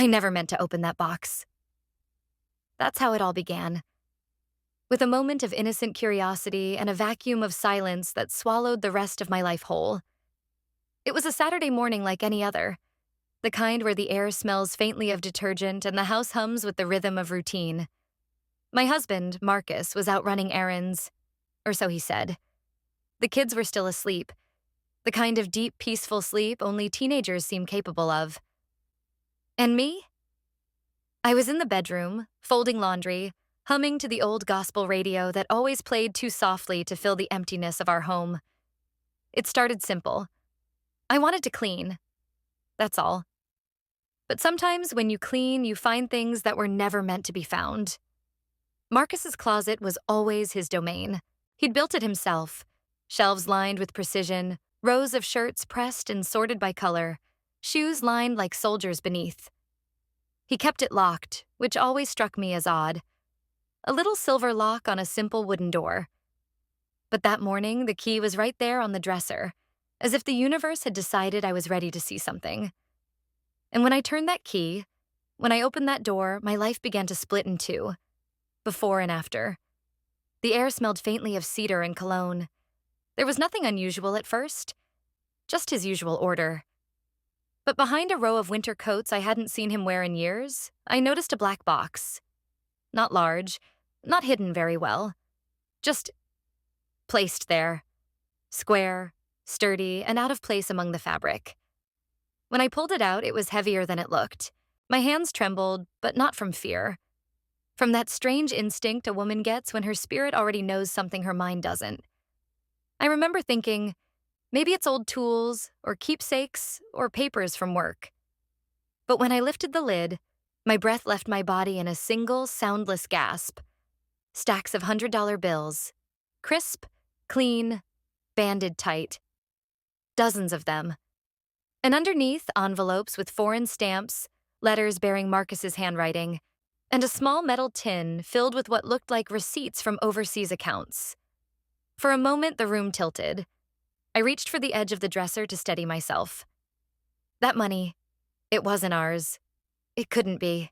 I never meant to open that box. That's how it all began, with a moment of innocent curiosity and a vacuum of silence that swallowed the rest of my life whole. It was a Saturday morning like any other, the kind where the air smells faintly of detergent and the house hums with the rhythm of routine. My husband, Marcus, was out running errands, or so he said. The kids were still asleep, the kind of deep, peaceful sleep only teenagers seem capable of. And me? I was in the bedroom, folding laundry, humming to the old gospel radio that always played too softly to fill the emptiness of our home. It started simple. I wanted to clean. That's all. But sometimes when you clean, you find things that were never meant to be found. Marcus's closet was always his domain. He'd built it himself. Shelves lined with precision, rows of shirts pressed and sorted by color, shoes lined like soldiers beneath. He kept it locked, which always struck me as odd. A little silver lock on a simple wooden door. But that morning, the key was right there on the dresser, as if the universe had decided I was ready to see something. And when I turned that key, when I opened that door, my life began to split in two, before and after. The air smelled faintly of cedar and cologne. There was nothing unusual at first, just his usual order. But behind a row of winter coats I hadn't seen him wear in years, I noticed a black box. Not large, not hidden very well, just placed there, square, sturdy, and out of place among the fabric. When I pulled it out, it was heavier than it looked. My hands trembled, but not from fear. From that strange instinct a woman gets when her spirit already knows something her mind doesn't. I remember thinking, maybe it's old tools, or keepsakes, or papers from work. But when I lifted the lid, my breath left my body in a single, soundless gasp. Stacks of $100 bills. Crisp, clean, banded tight. Dozens of them. And underneath, envelopes with foreign stamps, letters bearing Marcus's handwriting, and a small metal tin filled with what looked like receipts from overseas accounts. For a moment, the room tilted. I reached for the edge of the dresser to steady myself. That money, it wasn't ours. It couldn't be.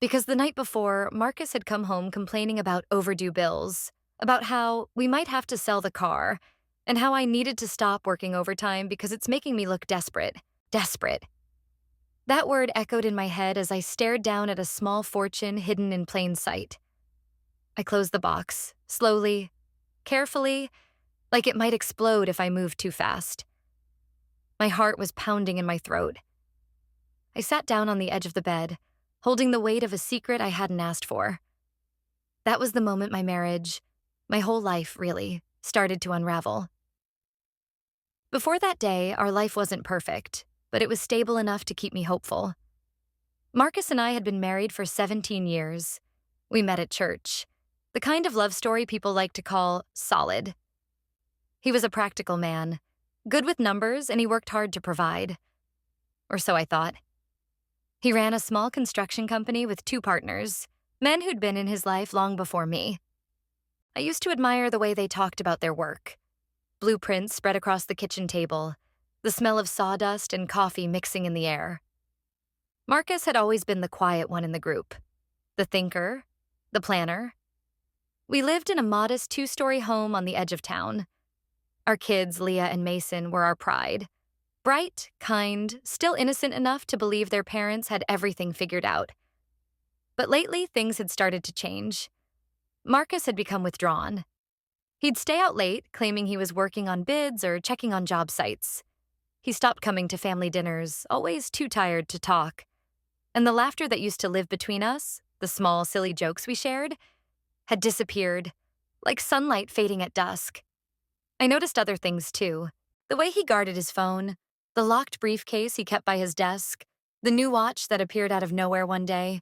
Because the night before, Marcus had come home complaining about overdue bills, about how we might have to sell the car, and how I needed to stop working overtime because it's making me look desperate. Desperate. That word echoed in my head as I stared down at a small fortune hidden in plain sight. I closed the box, slowly, carefully, like it might explode if I moved too fast. My heart was pounding in my throat. I sat down on the edge of the bed, holding the weight of a secret I hadn't asked for. That was the moment my marriage, my whole life, really, started to unravel. Before that day, our life wasn't perfect, but it was stable enough to keep me hopeful. Marcus and I had been married for 17 years. We met at church, the kind of love story people like to call solid. He was a practical man, good with numbers, and he worked hard to provide. Or so I thought. He ran a small construction company with 2 partners, men who'd been in his life long before me. I used to admire the way they talked about their work. Blueprints spread across the kitchen table, the smell of sawdust and coffee mixing in the air. Marcus had always been the quiet one in the group, the thinker, the planner. We lived in a modest 2-story home on the edge of town. Our kids, Leah and Mason, were our pride. Bright, kind, still innocent enough to believe their parents had everything figured out. But lately, things had started to change. Marcus had become withdrawn. He'd stay out late, claiming he was working on bids or checking on job sites. He stopped coming to family dinners, always too tired to talk. And the laughter that used to live between us, the small, silly jokes we shared, had disappeared, like sunlight fading at dusk. I noticed other things, too. The way he guarded his phone, the locked briefcase he kept by his desk, the new watch that appeared out of nowhere one day.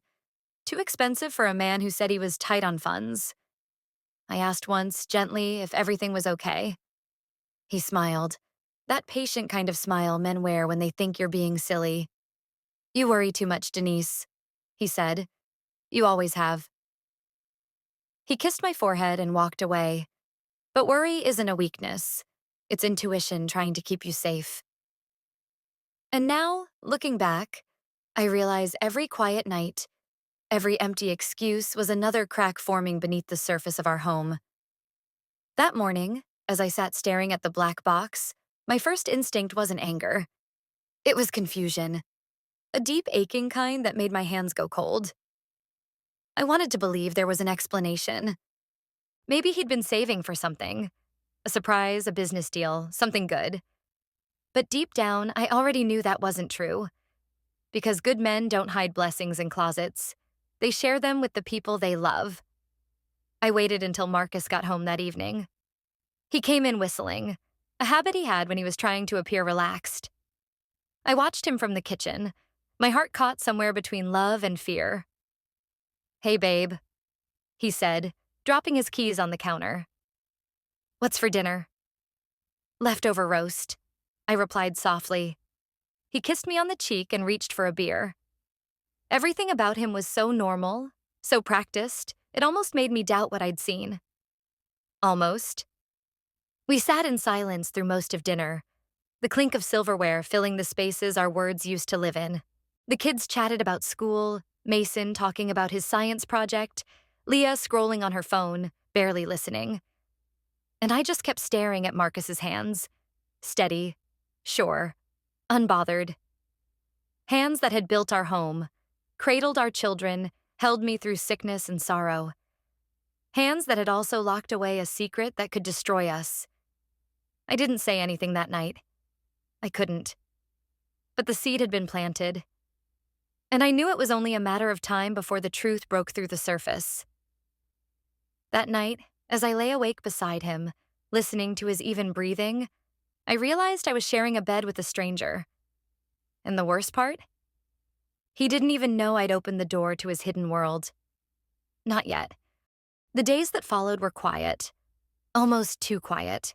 Too expensive for a man who said he was tight on funds. I asked once, gently, if everything was okay. He smiled. That patient kind of smile men wear when they think you're being silly. "You worry too much, Denise," he said. "You always have." He kissed my forehead and walked away. But worry isn't a weakness. It's intuition trying to keep you safe. And now, looking back, I realize every quiet night, every empty excuse was another crack forming beneath the surface of our home. That morning, as I sat staring at the black box, my first instinct wasn't anger. It was confusion, a deep aching kind that made my hands go cold. I wanted to believe there was an explanation. Maybe he'd been saving for something, a surprise, a business deal, something good. But deep down, I already knew that wasn't true. Because good men don't hide blessings in closets. They share them with the people they love. I waited until Marcus got home that evening. He came in whistling, a habit he had when he was trying to appear relaxed. I watched him from the kitchen, my heart caught somewhere between love and fear. "Hey, babe," he said, dropping his keys on the counter. "What's for dinner?" "Leftover roast," I replied softly. He kissed me on the cheek and reached for a beer. Everything about him was so normal, so practiced, it almost made me doubt what I'd seen. Almost. We sat in silence through most of dinner, the clink of silverware filling the spaces our words used to live in. The kids chatted about school, Mason talking about his science project, Leah scrolling on her phone, barely listening. And I just kept staring at Marcus's hands, steady, sure, unbothered. Hands that had built our home, cradled our children, held me through sickness and sorrow. Hands that had also locked away a secret that could destroy us. I didn't say anything that night. I couldn't. But the seed had been planted. And I knew it was only a matter of time before the truth broke through the surface. That night, as I lay awake beside him, listening to his even breathing, I realized I was sharing a bed with a stranger. And the worst part? He didn't even know I'd opened the door to his hidden world. Not yet. The days that followed were quiet. Almost too quiet.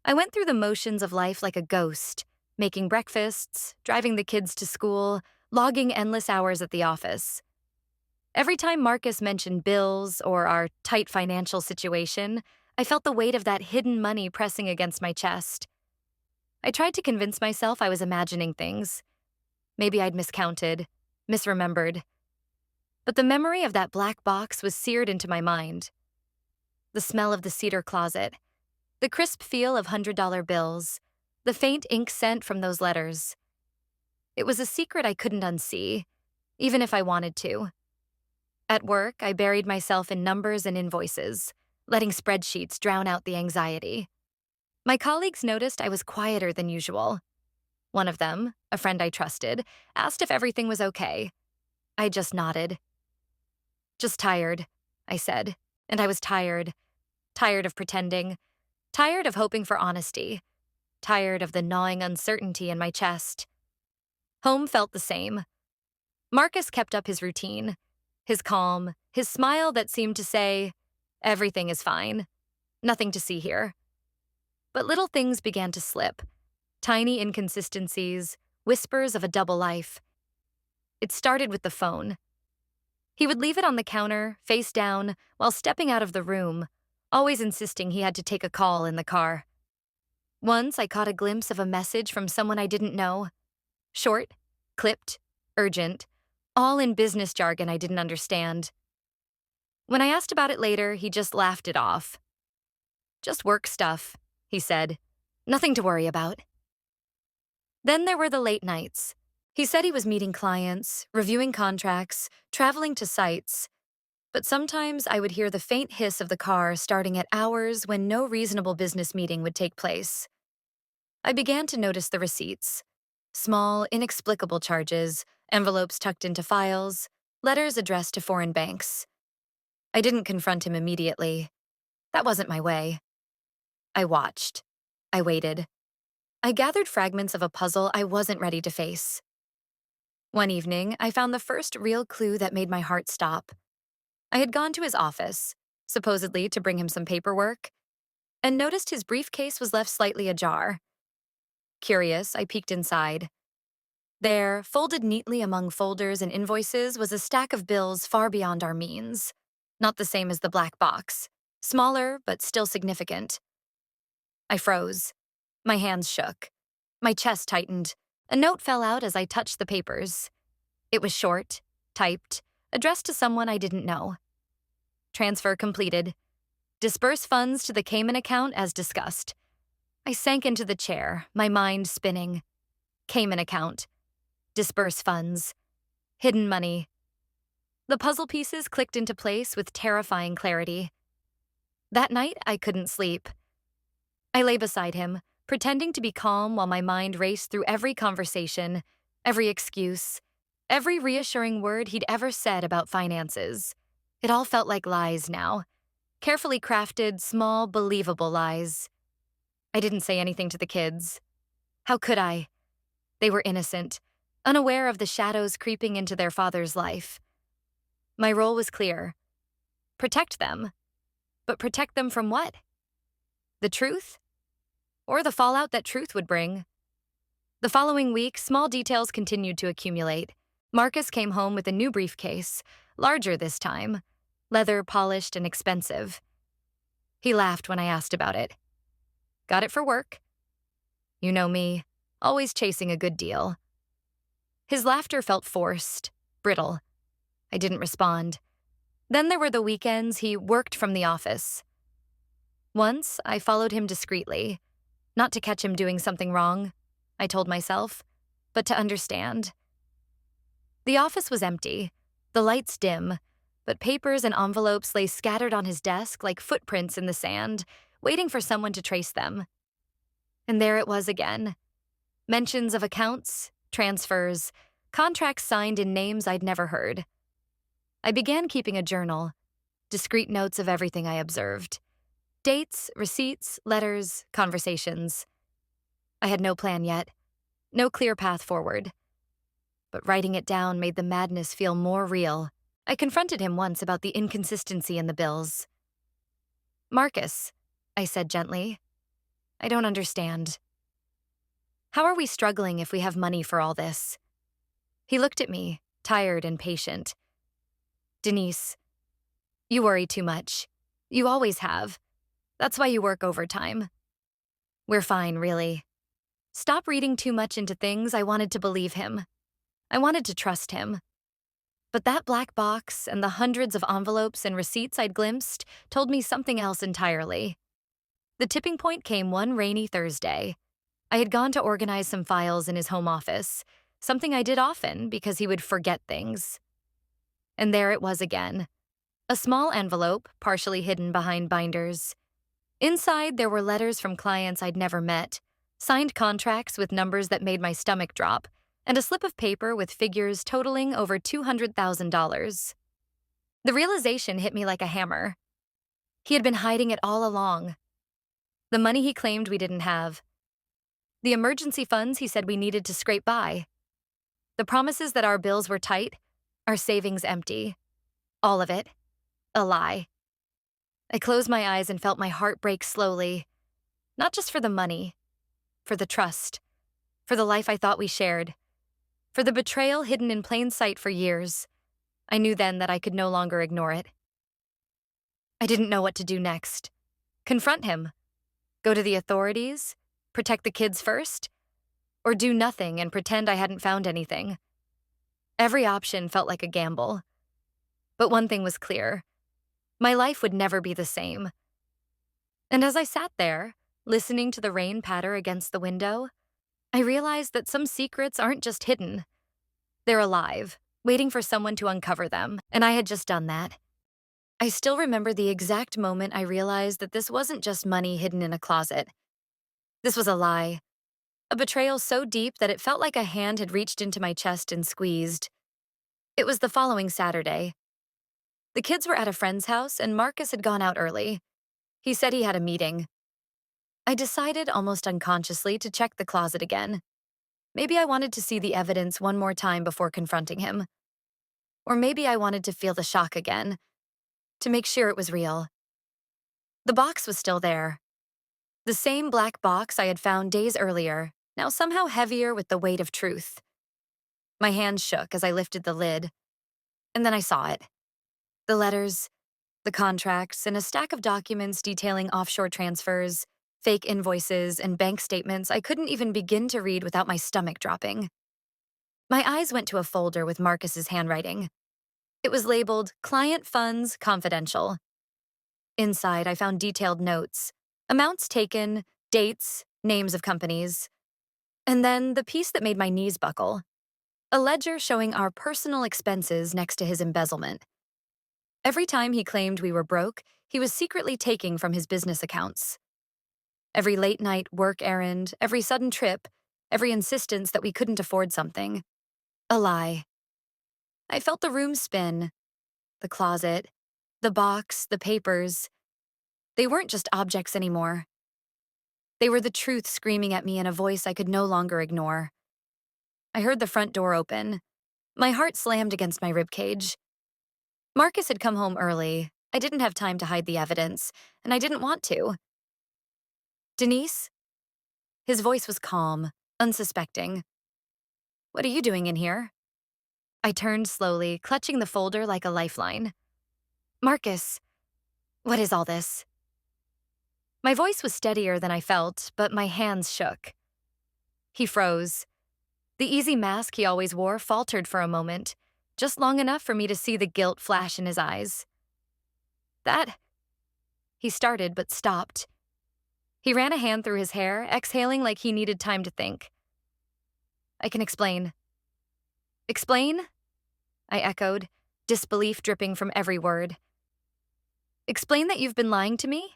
I went through the motions of life like a ghost, making breakfasts, driving the kids to school, logging endless hours at the office. Every time Marcus mentioned bills or our tight financial situation, I felt the weight of that hidden money pressing against my chest. I tried to convince myself I was imagining things. Maybe I'd miscounted, misremembered. But the memory of that black box was seared into my mind. The smell of the cedar closet, the crisp feel of $100 bills, the faint ink scent from those letters. It was a secret I couldn't unsee, even if I wanted to. At work, I buried myself in numbers and invoices, letting spreadsheets drown out the anxiety. My colleagues noticed I was quieter than usual. One of them, a friend I trusted, asked if everything was okay. I just nodded. "Just tired," I said, and I was tired. Tired of pretending. Tired of hoping for honesty. Tired of the gnawing uncertainty in my chest. Home felt the same. Marcus kept up his routine, his calm, his smile that seemed to say, "Everything is fine. Nothing to see here." But little things began to slip. Tiny inconsistencies, whispers of a double life. It started with the phone. He would leave it on the counter, face down, while stepping out of the room, always insisting he had to take a call in the car. Once I caught a glimpse of a message from someone I didn't know. Short, clipped, urgent, all in business jargon I didn't understand. When I asked about it later, he just laughed it off. "Just work stuff," he said. "Nothing to worry about." Then there were the late nights. He said he was meeting clients, reviewing contracts, traveling to sites. But sometimes I would hear the faint hiss of the car starting at hours when no reasonable business meeting would take place. I began to notice the receipts. Small, inexplicable charges, envelopes tucked into files, letters addressed to foreign banks. I didn't confront him immediately. That wasn't my way. I watched. I waited. I gathered fragments of a puzzle I wasn't ready to face. One evening, I found the first real clue that made my heart stop. I had gone to his office, supposedly to bring him some paperwork, and noticed his briefcase was left slightly ajar. Curious, I peeked inside. There, folded neatly among folders and invoices, was a stack of bills far beyond our means. Not the same as the black box. Smaller, but still significant. I froze. My hands shook. My chest tightened. A note fell out as I touched the papers. It was short, typed, addressed to someone I didn't know. Transfer completed. Disperse funds to the Cayman account as discussed. I sank into the chair, my mind spinning. Cayman account. Disperse funds. Hidden money. The puzzle pieces clicked into place with terrifying clarity. That night, I couldn't sleep. I lay beside him, pretending to be calm while my mind raced through every conversation, every excuse, every reassuring word he'd ever said about finances. It all felt like lies now. Carefully crafted, small, believable lies. I didn't say anything to the kids. How could I? They were innocent, unaware of the shadows creeping into their father's life. My role was clear. Protect them. But protect them from what? The truth? Or the fallout that truth would bring? The following week, small details continued to accumulate. Marcus came home with a new briefcase, larger this time, leather polished and expensive. He laughed when I asked about it. Got it for work. You know me, always chasing a good deal. His laughter felt forced, brittle. I didn't respond. Then there were the weekends he worked from the office. Once, I followed him discreetly, not to catch him doing something wrong, I told myself, but to understand. The office was empty, the lights dim, but papers and envelopes lay scattered on his desk like footprints in the sand, waiting for someone to trace them. And there it was again. Mentions of accounts, transfers, contracts signed in names I'd never heard. I began keeping a journal, discreet notes of everything I observed. Dates, receipts, letters, conversations. I had no plan yet, no clear path forward. But writing it down made the madness feel more real. I confronted him once about the inconsistency in the bills. Marcus, I said gently, I don't understand. How are we struggling if we have money for all this? He looked at me, tired and patient. Denise, you worry too much. You always have. That's why you work overtime. We're fine, really. Stop reading too much into things. I wanted to believe him. I wanted to trust him. But that black box and the hundreds of envelopes and receipts I'd glimpsed told me something else entirely. The tipping point came one rainy Thursday. I had gone to organize some files in his home office, something I did often because he would forget things. And there it was again. A small envelope, partially hidden behind binders. Inside, there were letters from clients I'd never met, signed contracts with numbers that made my stomach drop, and a slip of paper with figures totaling over $200,000. The realization hit me like a hammer. He had been hiding it all along. The money he claimed we didn't have. The emergency funds he said we needed to scrape by. The promises that our bills were tight, our savings empty. All of it. A lie. I closed my eyes and felt my heart break slowly. Not just for the money, for the trust, for the life I thought we shared, for the betrayal hidden in plain sight for years. I knew then that I could no longer ignore it. I didn't know what to do next. Confront him? Go to the authorities? Protect the kids first? Or do nothing and pretend I hadn't found anything? Every option felt like a gamble. But one thing was clear. My life would never be the same. And as I sat there, listening to the rain patter against the window, I realized that some secrets aren't just hidden. They're alive, waiting for someone to uncover them, and I had just done that. I still remember the exact moment I realized that this wasn't just money hidden in a closet. This was a lie. A betrayal so deep that it felt like a hand had reached into my chest and squeezed. It was the following Saturday. The kids were at a friend's house, and Marcus had gone out early. He said he had a meeting. I decided almost unconsciously to check the closet again. Maybe I wanted to see the evidence one more time before confronting him. Or maybe I wanted to feel the shock again, to make sure it was real. The box was still there. The same black box I had found days earlier, now somehow heavier with the weight of truth. My hands shook as I lifted the lid, and then I saw it. The letters, the contracts, and a stack of documents detailing offshore transfers, fake invoices, and bank statements I couldn't even begin to read without my stomach dropping. My eyes went to a folder with Marcus's handwriting. It was labeled Client Funds Confidential. Inside, I found detailed notes, amounts taken, dates, names of companies, and then the piece that made my knees buckle, a ledger showing our personal expenses next to his embezzlement. Every time he claimed we were broke, he was secretly taking from his business accounts. Every late-night work errand, every sudden trip, every insistence that we couldn't afford something. A lie. I felt the room spin. The closet, the box, the papers. They weren't just objects anymore. They were the truth screaming at me in a voice I could no longer ignore. I heard the front door open. My heart slammed against my ribcage. Marcus had come home early. I didn't have time to hide the evidence, and I didn't want to. Denise? His voice was calm, unsuspecting. What are you doing in here? I turned slowly, clutching the folder like a lifeline. Marcus, what is all this? My voice was steadier than I felt, but my hands shook. He froze. The easy mask he always wore faltered for a moment, just long enough for me to see the guilt flash in his eyes. That... He started, but stopped. He ran a hand through his hair, exhaling like he needed time to think. I can explain. Explain? I echoed, disbelief dripping from every word. Explain that you've been lying to me?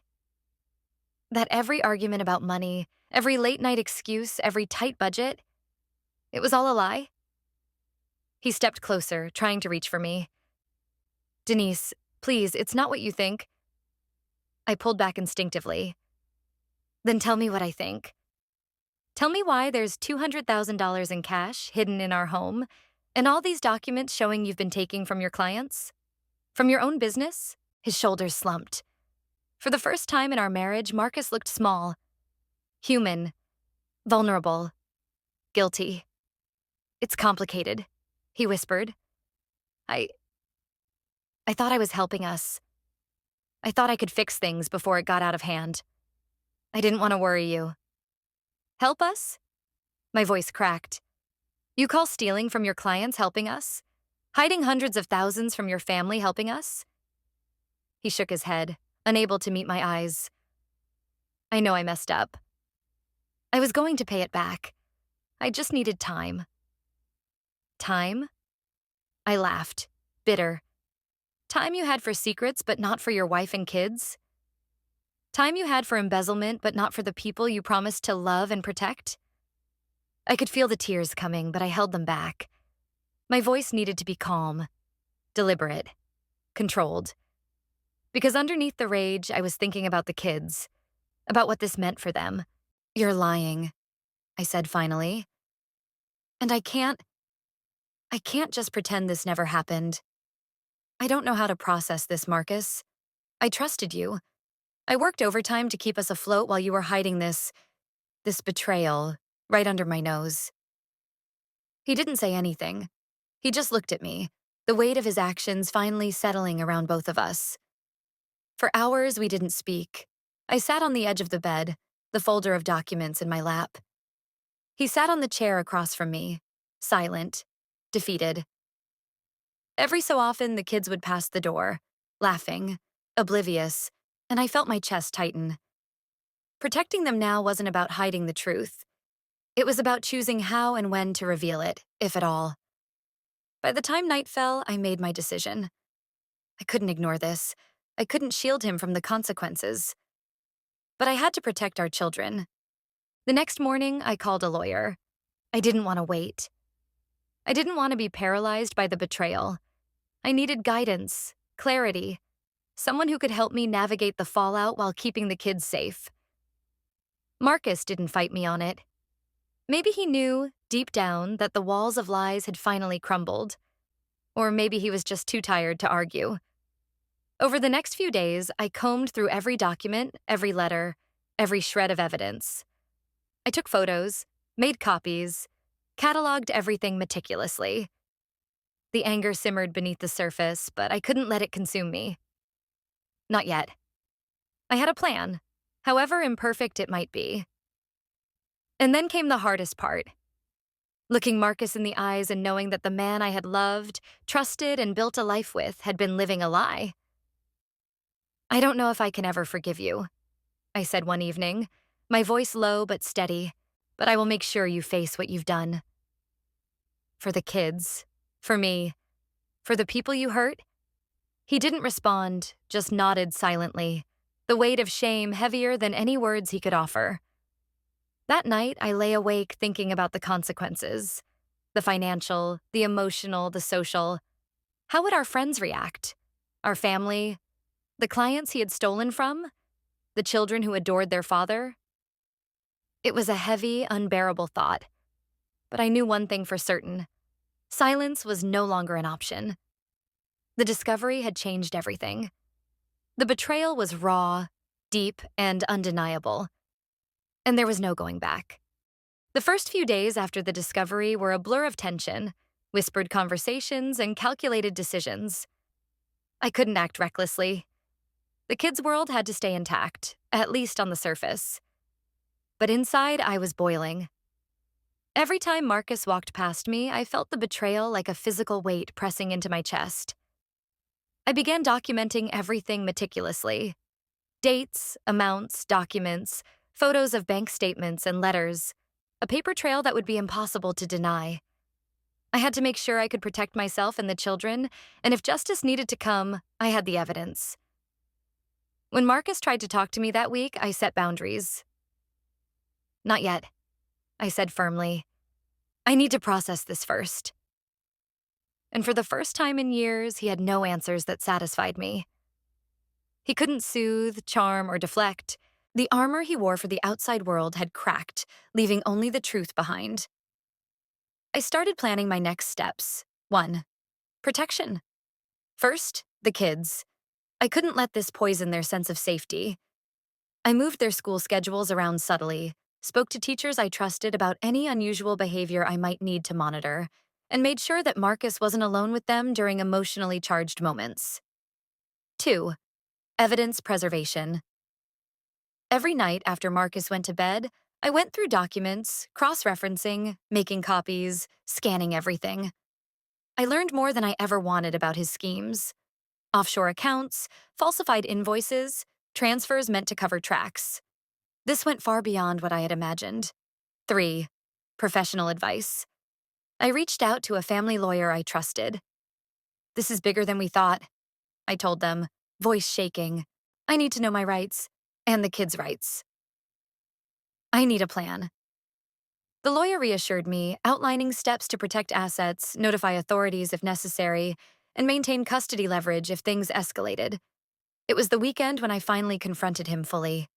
That every argument about money, every late-night excuse, every tight budget, it was all a lie? He stepped closer, trying to reach for me. Denise, please, it's not what you think. I pulled back instinctively. Then tell me what I think. Tell me why there's $200,000 in cash hidden in our home, and all these documents showing you've been taking from your clients? From your own business? His shoulders slumped. For the first time in our marriage, Marcus looked small. Human. Vulnerable. Guilty. It's complicated, he whispered. I thought I was helping us. I thought I could fix things before it got out of hand. I didn't want to worry you. Help us? My voice cracked. You call stealing from your clients helping us? Hiding hundreds of thousands from your family helping us? He shook his head, unable to meet my eyes. I know I messed up. I was going to pay it back. I just needed time. Time? I laughed, bitter. Time you had for secrets but not for your wife and kids? Time you had for embezzlement but not for the people you promised to love and protect? I could feel the tears coming, but I held them back. My voice needed to be calm, deliberate, controlled. Because underneath the rage, I was thinking about the kids, about what this meant for them. You're lying, I said finally. And I can't just pretend this never happened. I don't know how to process this, Marcus. I trusted you. I worked overtime to keep us afloat while you were hiding this betrayal right under my nose. He didn't say anything. He just looked at me, the weight of his actions finally settling around both of us. For hours, we didn't speak. I sat on the edge of the bed, the folder of documents in my lap. He sat on the chair across from me, silent, defeated. Every so often, the kids would pass the door, laughing, oblivious, and I felt my chest tighten. Protecting them now wasn't about hiding the truth. It was about choosing how and when to reveal it, if at all. By the time night fell, I made my decision. I couldn't ignore this. I couldn't shield him from the consequences. But I had to protect our children. The next morning, I called a lawyer. I didn't want to wait. I didn't want to be paralyzed by the betrayal. I needed guidance, clarity, someone who could help me navigate the fallout while keeping the kids safe. Marcus didn't fight me on it. Maybe he knew, deep down, that the walls of lies had finally crumbled. Or maybe he was just too tired to argue. Over the next few days, I combed through every document, every letter, every shred of evidence. I took photos, made copies, cataloged everything meticulously. The anger simmered beneath the surface, but I couldn't let it consume me. Not yet. I had a plan, however imperfect it might be. And then came the hardest part. looking Marcus in the eyes and knowing that the man I had loved, trusted, and built a life with had been living a lie. "I don't know if I can ever forgive you," I said one evening, my voice low but steady, "but I will make sure you face what you've done. For the kids, for me, for the people you hurt." He didn't respond, just nodded silently, the weight of shame heavier than any words he could offer. That night, I lay awake thinking about the consequences. The financial, the emotional, the social. How would our friends react? Our family? The clients he had stolen from? The children who adored their father? It was a heavy, unbearable thought. But I knew one thing for certain. Silence was no longer an option. The discovery had changed everything. The betrayal was raw, deep, and undeniable. And there was no going back. The first few days after the discovery were a blur of tension, whispered conversations, and calculated decisions. I couldn't act recklessly. The kids' world had to stay intact, at least on the surface. But inside, I was boiling. Every time Marcus walked past me, I felt the betrayal like a physical weight pressing into my chest. I began documenting everything meticulously. Dates, amounts, documents, photos of bank statements and letters. A paper trail that would be impossible to deny. I had to make sure I could protect myself and the children, and if justice needed to come, I had the evidence. When Marcus tried to talk to me that week, I set boundaries. "Not yet," I said firmly. "I need to process this first." And for the first time in years, he had no answers that satisfied me. He couldn't soothe, charm, or deflect. The armor he wore for the outside world had cracked, leaving only the truth behind. I started planning my next steps. 1. Protection. First, the kids. I couldn't let this poison their sense of safety. I moved their school schedules around subtly, spoke to teachers I trusted about any unusual behavior I might need to monitor, and made sure that Marcus wasn't alone with them during emotionally charged moments. 2. Evidence preservation. Every night after Marcus went to bed, I went through documents, cross-referencing, making copies, scanning everything. I learned more than I ever wanted about his schemes. Offshore accounts, falsified invoices, transfers meant to cover tracks. This went far beyond what I had imagined. 3. Professional advice. I reached out to a family lawyer I trusted. "This is bigger than we thought," I told them, voice shaking. "I need to know my rights, and the kids' rights. I need a plan." The lawyer reassured me, outlining steps to protect assets, notify authorities if necessary, and maintain custody leverage if things escalated. It was the weekend when I finally confronted him fully.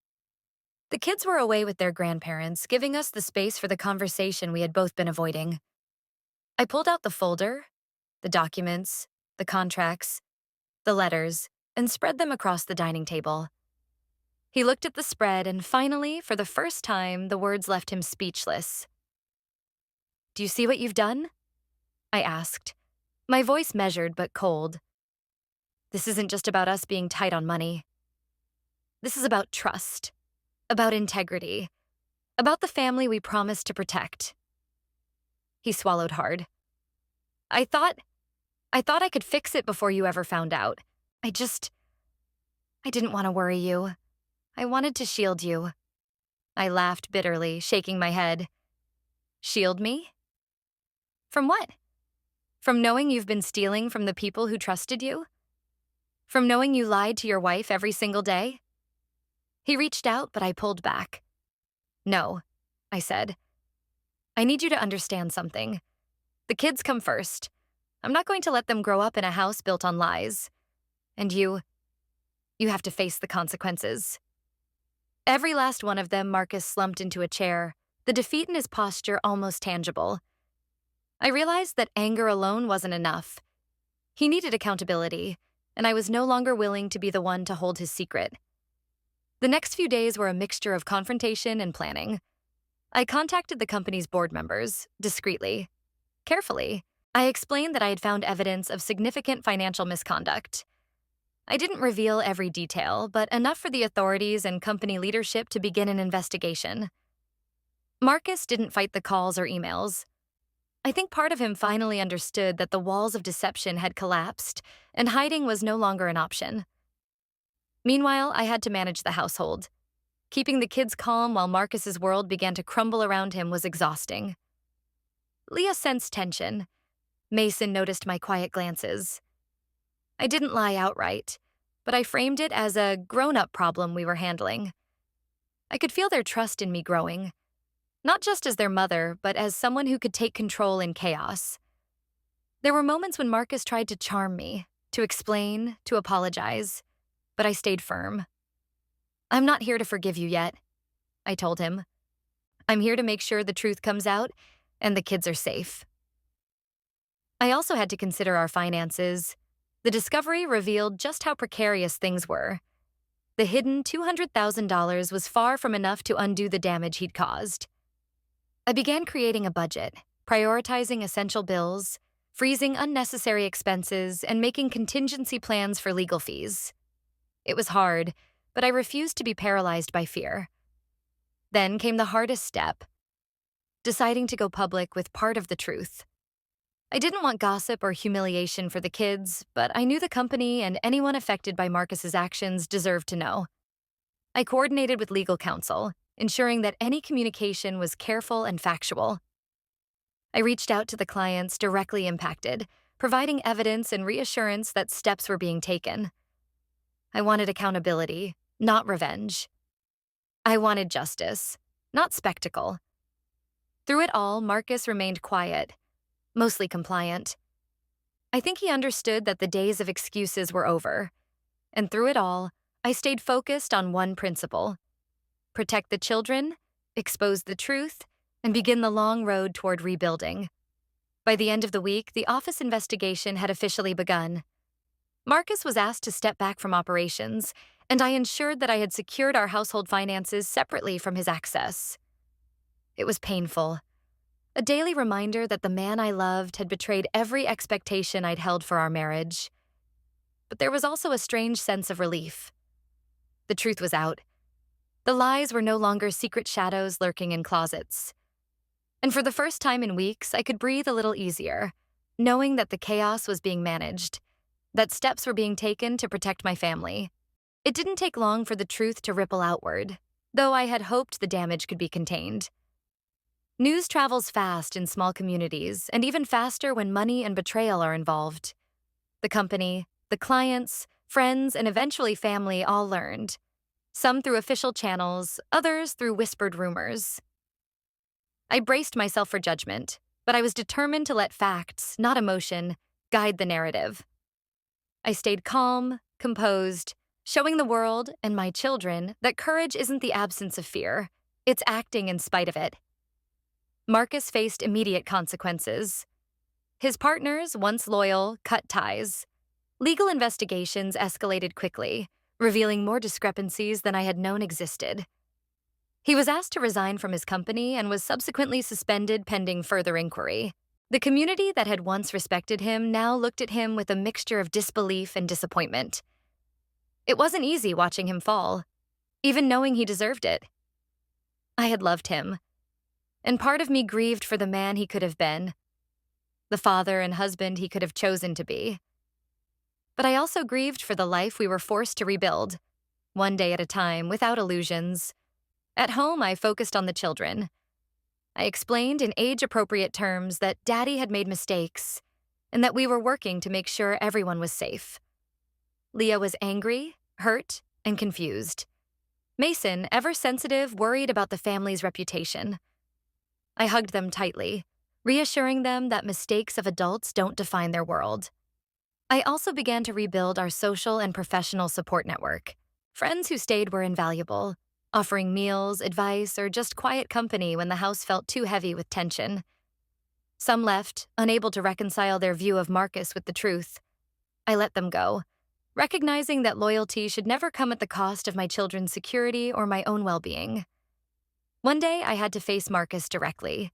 The kids were away with their grandparents, giving us the space for the conversation we had both been avoiding. I pulled out the folder, the documents, the contracts, the letters, and spread them across the dining table. He looked at the spread, and finally, for the first time, the words left him speechless. "Do you see what you've done?" I asked, my voice measured but cold. "This isn't just about us being tight on money. This is about trust, about integrity, about the family we promised to protect." He swallowed hard. I thought I could fix it before you ever found out. I didn't want to worry you. I wanted to shield you." I laughed bitterly, shaking my head. "Shield me? From what? From knowing you've been stealing from the people who trusted you? From knowing you lied to your wife every single day?" He reached out, but I pulled back. "No," I said. "I need you to understand something. The kids come first. I'm not going to let them grow up in a house built on lies. And you have to face the consequences." Every last one of them, Marcus slumped into a chair, the defeat in his posture almost tangible. I realized that anger alone wasn't enough. He needed accountability, and I was no longer willing to be the one to hold his secret. The next few days were a mixture of confrontation and planning. I contacted the company's board members, discreetly. Carefully, I explained that I had found evidence of significant financial misconduct. I didn't reveal every detail, but enough for the authorities and company leadership to begin an investigation. Marcus didn't fight the calls or emails. I think part of him finally understood that the walls of deception had collapsed and hiding was no longer an option. Meanwhile, I had to manage the household. Keeping the kids calm while Marcus's world began to crumble around him was exhausting. Leah sensed tension. Mason noticed my quiet glances. I didn't lie outright, but I framed it as a grown-up problem we were handling. I could feel their trust in me growing, not just as their mother, but as someone who could take control in chaos. There were moments when Marcus tried to charm me, to explain, to apologize, but I stayed firm. "I'm not here to forgive you yet," I told him. "I'm here to make sure the truth comes out and the kids are safe." I also had to consider our finances. The discovery revealed just how precarious things were. The hidden $200,000 was far from enough to undo the damage he'd caused. I began creating a budget, prioritizing essential bills, freezing unnecessary expenses, and making contingency plans for legal fees. It was hard, but I refused to be paralyzed by fear. Then came the hardest step, deciding to go public with part of the truth. I didn't want gossip or humiliation for the kids, but I knew the company and anyone affected by Marcus's actions deserved to know. I coordinated with legal counsel, ensuring that any communication was careful and factual. I reached out to the clients directly impacted, providing evidence and reassurance that steps were being taken. I wanted accountability, not revenge. I wanted justice, not spectacle. Through it all, Marcus remained quiet, mostly compliant. I think he understood that the days of excuses were over. And through it all, I stayed focused on one principle: protect the children, expose the truth, and begin the long road toward rebuilding. By the end of the week, the office investigation had officially begun. Marcus was asked to step back from operations, and I ensured that I had secured our household finances separately from his access. It was painful. A daily reminder that the man I loved had betrayed every expectation I'd held for our marriage. But there was also a strange sense of relief. The truth was out. The lies were no longer secret shadows lurking in closets. And for the first time in weeks, I could breathe a little easier, knowing that the chaos was being managed, that steps were being taken to protect my family. It didn't take long for the truth to ripple outward, though I had hoped the damage could be contained. News travels fast in small communities, and even faster when money and betrayal are involved. The company, the clients, friends, and eventually family all learned. Some through official channels, others through whispered rumors. I braced myself for judgment, but I was determined to let facts, not emotion, guide the narrative. I stayed calm, composed, showing the world and my children that courage isn't the absence of fear, it's acting in spite of it. Marcus faced immediate consequences. His partners, once loyal, cut ties. Legal investigations escalated quickly, revealing more discrepancies than I had known existed. He was asked to resign from his company and was subsequently suspended pending further inquiry. The community that had once respected him now looked at him with a mixture of disbelief and disappointment. It wasn't easy watching him fall, even knowing he deserved it. I had loved him, and part of me grieved for the man he could have been, the father and husband he could have chosen to be. But I also grieved for the life we were forced to rebuild, one day at a time, without illusions. At home, I focused on the children. I explained in age-appropriate terms that Daddy had made mistakes and that we were working to make sure everyone was safe. Leah was angry, hurt, and confused. Mason, ever sensitive, worried about the family's reputation. I hugged them tightly, reassuring them that mistakes of adults don't define their world. I also began to rebuild our social and professional support network. Friends who stayed were invaluable, offering meals, advice, or just quiet company when the house felt too heavy with tension. Some left, unable to reconcile their view of Marcus with the truth. I let them go, recognizing that loyalty should never come at the cost of my children's security or my own well-being. One day, I had to face Marcus directly.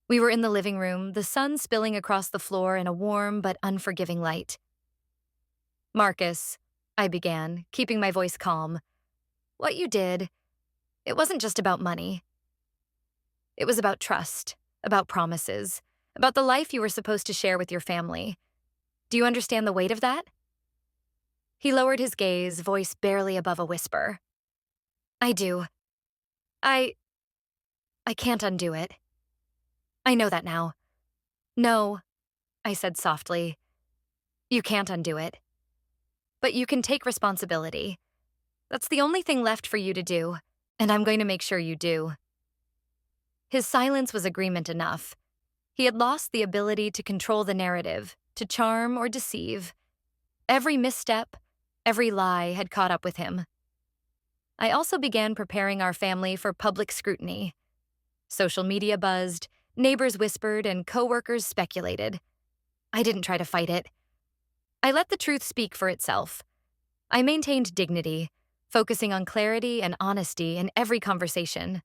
We were in the living room, the sun spilling across the floor in a warm but unforgiving light. "Marcus," I began, keeping my voice calm, "what you did, it wasn't just about money. It was about trust, about promises, about the life you were supposed to share with your family. Do you understand the weight of that? He lowered his gaze, voice barely above a whisper. I do. I I can't undo it. I know that now. No, I said softly. You can't undo it. But you can take responsibility. That's the only thing left for you to do, and I'm going to make sure you do. His silence was agreement enough. He had lost the ability to control the narrative, to charm or deceive. Every misstep, every lie had caught up with him. I also began preparing our family for public scrutiny. Social media buzzed, neighbors whispered, and coworkers speculated. I didn't try to fight it. I let the truth speak for itself. I maintained dignity, focusing on clarity and honesty in every conversation.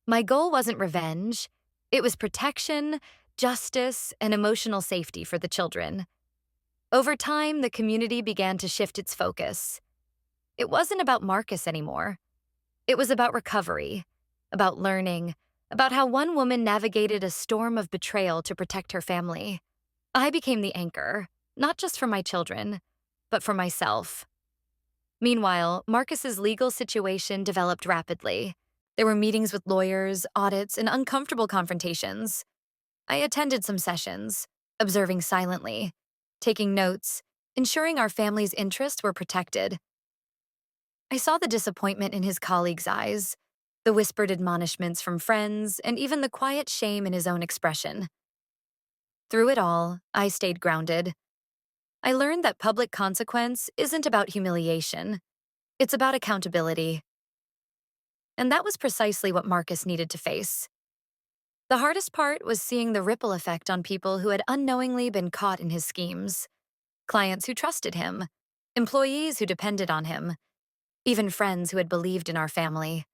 My goal wasn't revenge. It was protection, justice, and emotional safety for the children. Over time, the community began to shift its focus. It wasn't about Marcus anymore. It was about recovery, about learning, about how one woman navigated a storm of betrayal to protect her family. I became the anchor, not just for my children, but for myself. Meanwhile, Marcus's legal situation developed rapidly. There were meetings with lawyers, audits, and uncomfortable confrontations. I attended some sessions, observing silently, taking notes, ensuring our family's interests were protected. I saw the disappointment in his colleagues' eyes, the whispered admonishments from friends, and even the quiet shame in his own expression. Through it all, I stayed grounded. I learned that public consequence isn't about humiliation. It's about accountability. And that was precisely what Marcus needed to face. The hardest part was seeing the ripple effect on people who had unknowingly been caught in his schemes. Clients who trusted him, employees who depended on him, even friends who had believed in our family.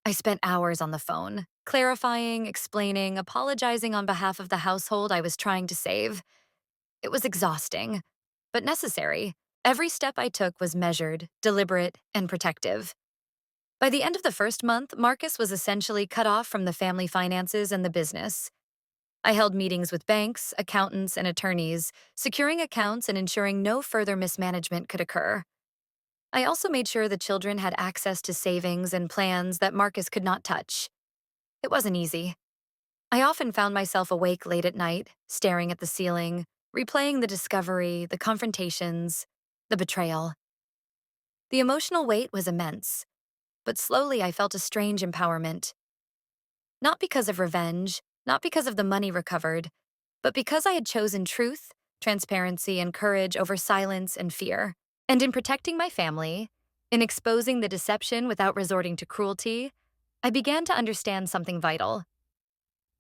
I spent hours on the phone, clarifying, explaining, apologizing on behalf of the household I was trying to save. It was exhausting, but necessary. Every step I took was measured, deliberate, and protective. By the end of the first month, Marcus was essentially cut off from the family finances and the business. I held meetings with banks, accountants, and attorneys, securing accounts and ensuring no further mismanagement could occur. I also made sure the children had access to savings and plans that Marcus could not touch. It wasn't easy. I often found myself awake late at night, staring at the ceiling, replaying the discovery, the confrontations, the betrayal. The emotional weight was immense, but slowly I felt a strange empowerment. Not because of revenge, not because of the money recovered, but because I had chosen truth, transparency, and courage over silence and fear. And in protecting my family, in exposing the deception without resorting to cruelty, I began to understand something vital.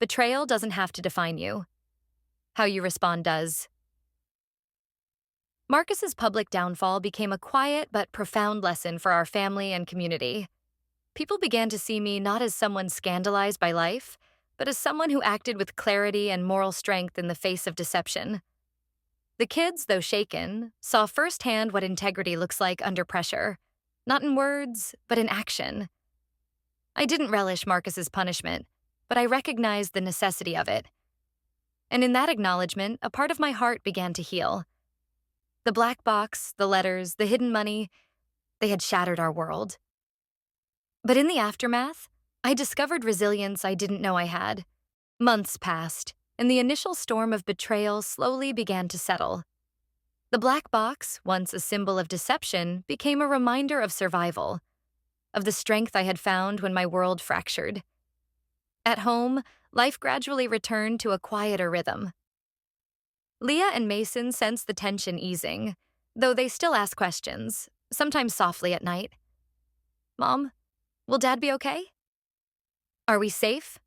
Betrayal doesn't have to define you. How you respond does. Marcus's public downfall became a quiet but profound lesson for our family and community. People began to see me not as someone scandalized by life, but as someone who acted with clarity and moral strength in the face of deception. The kids, though shaken, saw firsthand what integrity looks like under pressure, not in words, but in action. I didn't relish Marcus's punishment, but I recognized the necessity of it. And in that acknowledgement, a part of my heart began to heal. The black box, the letters, the hidden money, they had shattered our world. But in the aftermath, I discovered resilience I didn't know I had. Months passed, and the initial storm of betrayal slowly began to settle. The black box, once a symbol of deception, became a reminder of survival, of the strength I had found when my world fractured. At home, life gradually returned to a quieter rhythm. Leah and Mason sensed the tension easing, though they still asked questions, sometimes softly at night. Mom, will Dad be okay? Are we safe?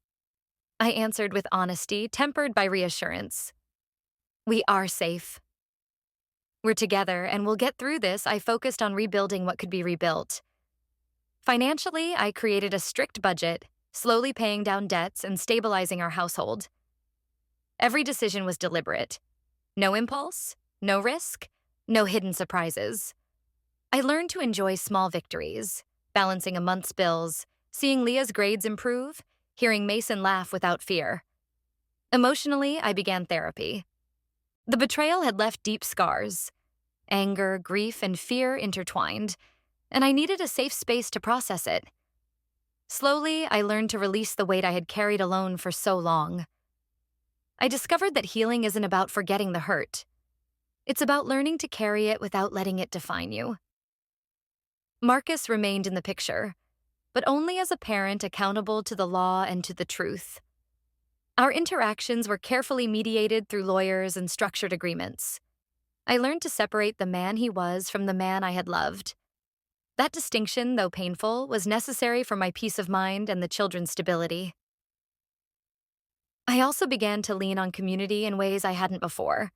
I answered with honesty, tempered by reassurance. We are safe. We're together, and we'll get through this. I focused on rebuilding what could be rebuilt. Financially, I created a strict budget, slowly paying down debts and stabilizing our household. Every decision was deliberate. No impulse, no risk, no hidden surprises. I learned to enjoy small victories, balancing a month's bills, seeing Leah's grades improve, hearing Mason laugh without fear. Emotionally, I began therapy. The betrayal had left deep scars, anger, grief, and fear intertwined, and I needed a safe space to process it. Slowly, I learned to release the weight I had carried alone for so long. I discovered that healing isn't about forgetting the hurt. It's about learning to carry it without letting it define you. Marcus remained in the picture, but only as a parent accountable to the law and to the truth. Our interactions were carefully mediated through lawyers and structured agreements. I learned to separate the man he was from the man I had loved. That distinction, though painful, was necessary for my peace of mind and the children's stability. I also began to lean on community in ways I hadn't before.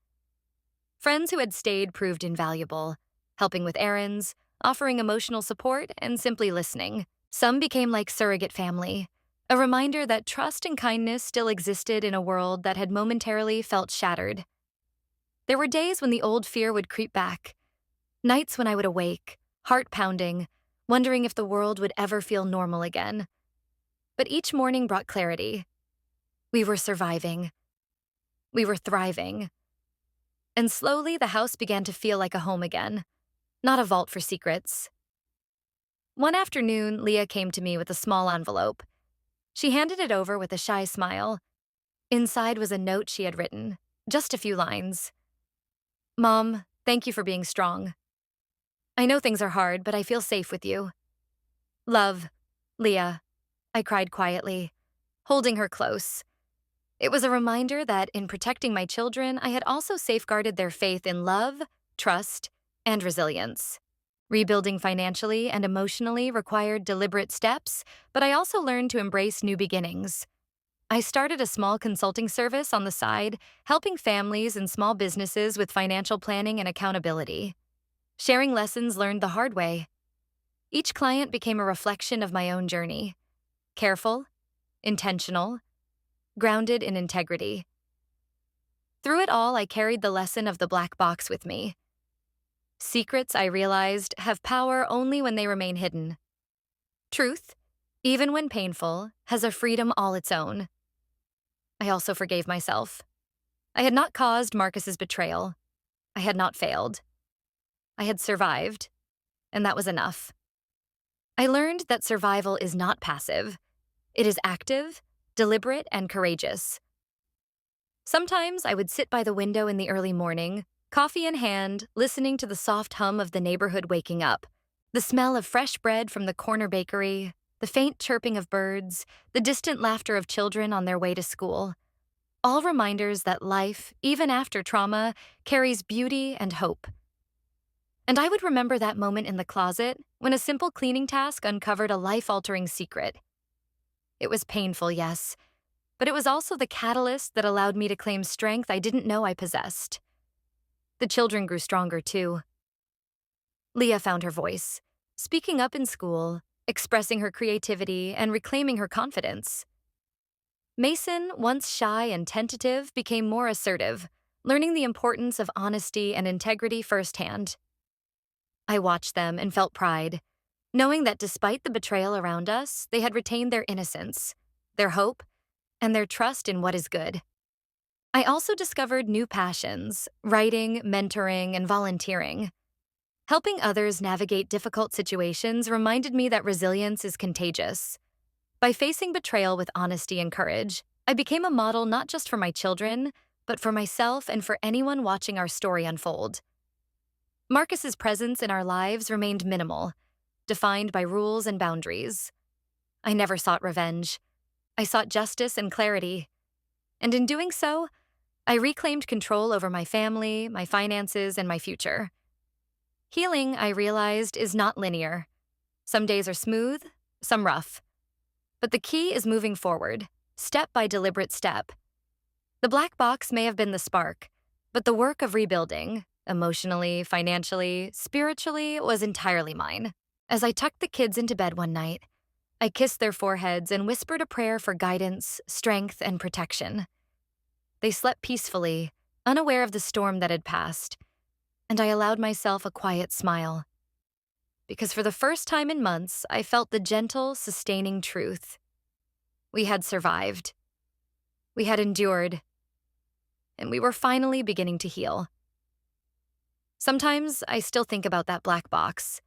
Friends who had stayed proved invaluable, helping with errands, offering emotional support, and simply listening. Some became like surrogate family, a reminder that trust and kindness still existed in a world that had momentarily felt shattered. There were days when the old fear would creep back, nights when I would awake, heart pounding, wondering if the world would ever feel normal again. But each morning brought clarity. We were surviving. We were thriving. And slowly the house began to feel like a home again, not a vault for secrets. One afternoon, Leah came to me with a small envelope. She handed it over with a shy smile. Inside was a note she had written, just a few lines. "Mom, thank you for being strong. I know things are hard, but I feel safe with you. Love, Leah," I cried quietly, holding her close. It was a reminder that in protecting my children, I had also safeguarded their faith in love, trust, and resilience. Rebuilding financially and emotionally required deliberate steps, but I also learned to embrace new beginnings. I started a small consulting service on the side, helping families and small businesses with financial planning and accountability. Sharing lessons learned the hard way. Each client became a reflection of my own journey. Careful, intentional, grounded in integrity. Through it all, I carried the lesson of the black box with me. Secrets, I realized, have power only when they remain hidden. Truth, even when painful, has a freedom all its own. I also forgave myself. I had not caused Marcus's betrayal. I had not failed. I had survived, and that was enough. I learned that survival is not passive. It is active, deliberate, and courageous. Sometimes I would sit by the window in the early morning, coffee in hand, listening to the soft hum of the neighborhood waking up, the smell of fresh bread from the corner bakery, the faint chirping of birds, the distant laughter of children on their way to school. All reminders that life, even after trauma, carries beauty and hope. And I would remember that moment in the closet when a simple cleaning task uncovered a life-altering secret. It was painful, yes, but it was also the catalyst that allowed me to claim strength I didn't know I possessed. The children grew stronger, too. Leah found her voice, speaking up in school, expressing her creativity, and reclaiming her confidence. Mason, once shy and tentative, became more assertive, learning the importance of honesty and integrity firsthand. I watched them and felt pride, knowing that despite the betrayal around us, they had retained their innocence, their hope, and their trust in what is good. I also discovered new passions: writing, mentoring, and volunteering. Helping others navigate difficult situations reminded me that resilience is contagious. By facing betrayal with honesty and courage, I became a model not just for my children, but for myself and for anyone watching our story unfold. Marcus's presence in our lives remained minimal, defined by rules and boundaries. I never sought revenge. I sought justice and clarity. And in doing so, I reclaimed control over my family, my finances, and my future. Healing, I realized, is not linear. Some days are smooth, some rough. But the key is moving forward, step by deliberate step. The black box may have been the spark, but the work of rebuilding, emotionally, financially, spiritually, was entirely mine. As I tucked the kids into bed one night, I kissed their foreheads and whispered a prayer for guidance, strength, and protection. They slept peacefully, unaware of the storm that had passed, and I allowed myself a quiet smile. Because for the first time in months, I felt the gentle, sustaining truth. We had survived. We had endured, and we were finally beginning to heal. Sometimes I still think about that black box,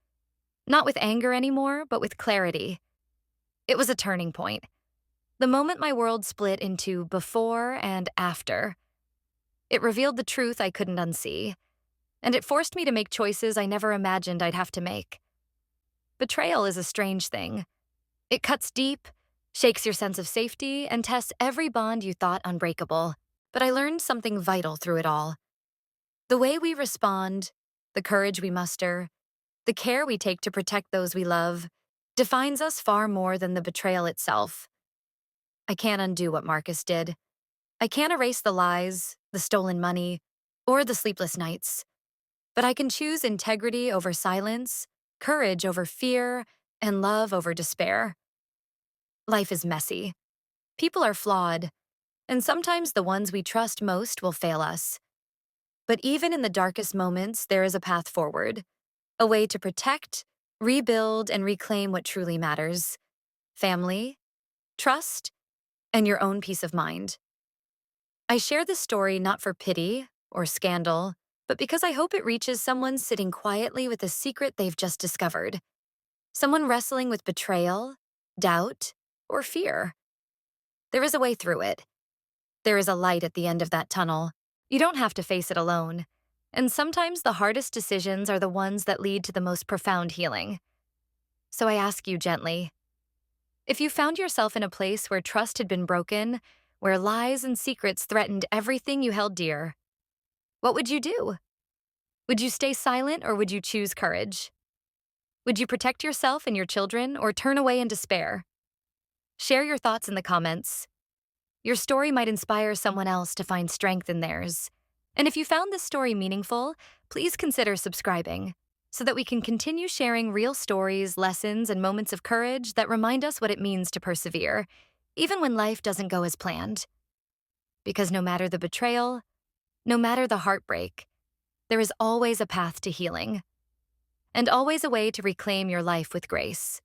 not with anger anymore, but with clarity. It was a turning point. The moment my world split into before and after, it revealed the truth I couldn't unsee, and it forced me to make choices I never imagined I'd have to make. Betrayal is a strange thing. It cuts deep, shakes your sense of safety, and tests every bond you thought unbreakable. But I learned something vital through it all. The way we respond, the courage we muster, the care we take to protect those we love, defines us far more than the betrayal itself. I can't undo what Marcus did. I can't erase the lies, the stolen money, or the sleepless nights. But I can choose integrity over silence, courage over fear, and love over despair. Life is messy. People are flawed, and sometimes the ones we trust most will fail us. But even in the darkest moments, there is a path forward, a way to protect, rebuild, and reclaim what truly matters: family, trust, and your own peace of mind. I share this story not for pity or scandal, but because I hope it reaches someone sitting quietly with a secret they've just discovered, someone wrestling with betrayal, doubt, or fear. There is a way through it. There is a light at the end of that tunnel. You don't have to face it alone. And sometimes the hardest decisions are the ones that lead to the most profound healing. So I ask you gently, if you found yourself in a place where trust had been broken, where lies and secrets threatened everything you held dear, what would you do? Would you stay silent or would you choose courage? Would you protect yourself and your children or turn away in despair? Share your thoughts in the comments. Your story might inspire someone else to find strength in theirs. And if you found this story meaningful, please consider subscribing so that we can continue sharing real stories, lessons, and moments of courage that remind us what it means to persevere, even when life doesn't go as planned. Because no matter the betrayal, no matter the heartbreak, there is always a path to healing, and always a way to reclaim your life with grace.